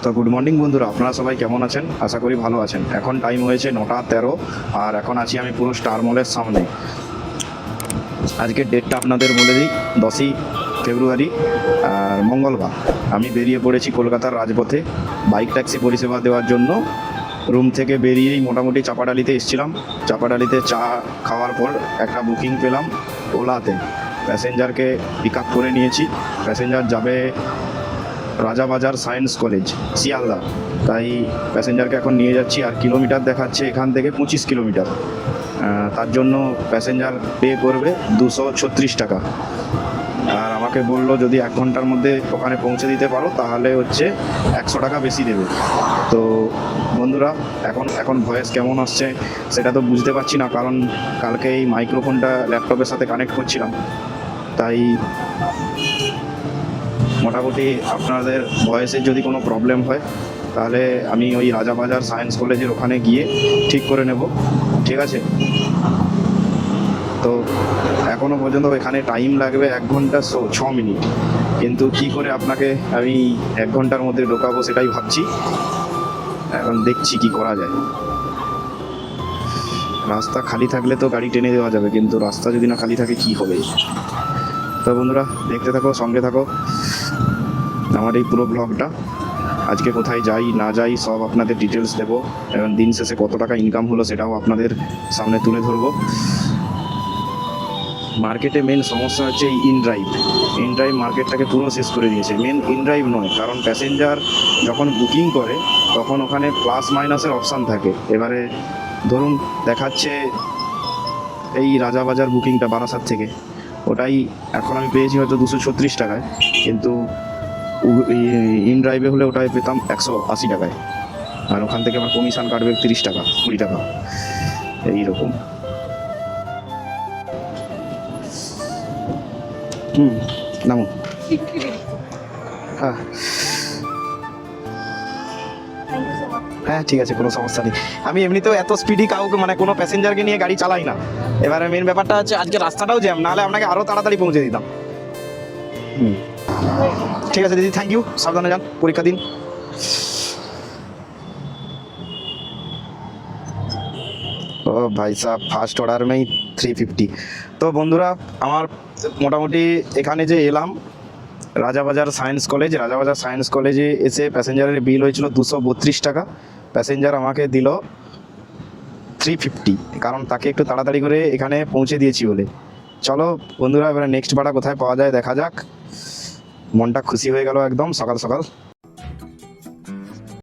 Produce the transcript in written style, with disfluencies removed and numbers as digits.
তো good morning বন্ধুরা, আপনারা সবাই কেমন আছেন? আশা করি ভালো আছেন। এখন টাইম হয়েছে 9:13 আর এখন আছি আমি পুরো স্টার মলের সামনে। আজকের ডেটটা আপনাদের বলে দিই, 10ই ফেব্রুয়ারি আর মঙ্গলবার। আমি বেরিয়ে পড়েছি কলকাতার রাজপথে বাইক ট্যাক্সি পরিষেবা দেওয়ার জন্য। রুম থেকে বেরিয়েই মোটামুটি চাপাডালিতে এসেছিলাম। চাপাডালিতে চা খাওয়ার পর একটা বুকিং পেলাম ওলাতে। প্যাসেঞ্জারকে পিক আপ করে নিয়েছি। প্যাসেঞ্জার যাবে রাজাবাজার সায়েন্স কলেজ, শিয়ালদা। তাই প্যাসেঞ্জারকে এখন নিয়ে যাচ্ছি। আর কিলোমিটার দেখাচ্ছে এখান থেকে 25 কিলোমিটার। তার জন্য প্যাসেঞ্জার পে করবে 236 টাকা। আর আমাকে বললো যদি 1 ঘন্টার মধ্যে ওখানে পৌঁছে দিতে পারো তাহলে হচ্ছে 100 টাকা বেশি দেবে। তো বন্ধুরা, এখন ভয়েস কেমন আসছে সেটা তো বুঝতে পারছি না, কারণ কালকে এই মাইক্রোফোনটা ল্যাপটপের সাথে কানেক্ট করছিলাম। তাই মোটামুটি আপনাদের ভয়েসের যদি কোনো প্রবলেম হয় তাহলে আমি ওই রাজাবাজার সায়েন্স কলেজের ওখানে গিয়ে ঠিক করে নেব, ঠিক আছে? তো এখনও পর্যন্ত এখানে টাইম লাগবে 1 ঘন্টা 6 মিনিট, কিন্তু কি করে আপনাকে আমি 1 ঘন্টার মধ্যে ঢোকাবো সেটাই ভাবছি। এখন দেখছি কি করা যায়। রাস্তা খালি থাকলে তো গাড়ি টেনে দেওয়া যাবে, কিন্তু রাস্তা যদি না খালি থাকে কি হবে? তো বন্ধুরা, দেখতে থাকো, সঙ্গে থাকো আমার এই পুরো ব্লগটা। আজকে কোথায় যাই না যাই সব আপনাদের ডিটেলস দেবো, এবং দিন শেষে কত টাকা ইনকাম হলো সেটাও আপনাদের সামনে তুলে ধরবো। মার্কেটে মেন সমস্যা হচ্ছে এই ইনড্রাইভ মার্কেটটাকে পুরো শেষ করে দিয়েছে। মেন ইনড্রাইভ নয়, কারণ প্যাসেঞ্জার যখন বুকিং করে তখন ওখানে প্লাস মাইনাসের অপশান থাকে। এবারে ধরুন দেখাচ্ছে এই রাজাবাজার বুকিংটা বারাসাত থেকে, ওটাই এখন আমি পেয়েছি হয়তো 236 টাকায়, কিন্তু ইন ড্রাইভে হলে ওটাই পেতাম 180 টাকায়। আর ওখান থেকে আমার কমিশন কাটবে 30 টাকা 20 টাকা এইরকম। নামো। হ্যাঁ হ্যাঁ, ঠিক আছে, কোনো সমস্যা নেই। আমি এমনিতেও এত স্পিডি কাউকে মানে কোনো প্যাসেঞ্জারকে নিয়ে গাড়ি চালাই না। এবারে মেন ব্যাপারটা হচ্ছে আজকে রাস্তাটাও জ্যাম, নাহলে আপনাকে আরও তাড়াতাড়ি পৌঁছে দিতাম। ঠিক আছে দিদি, থ্যাংক ইউ। সাবধানে যান, পরীক্ষা দিন। ও ভাই সাহেব, ফার্স্ট অর্ডার মেই 350। তো বন্ধুরা, আমার মোটামুটি এখানে যে এলাম রাজাবাজার সায়েন্স কলেজে এসে প্যাসেঞ্জারের বিল হয়েছিল 232 টাকা। প্যাসেঞ্জার আমাকে দিল 350, কারণ তাকে একটু তাড়াতাড়ি করে এখানে পৌঁছে দিয়েছি বলে। চলো বন্ধুরা, এবারে নেক্সট ভাড়া কোথায় পাওয়া যায় দেখা যাক। মনটা খুশি হয়ে গেল একদম সকাল সকাল।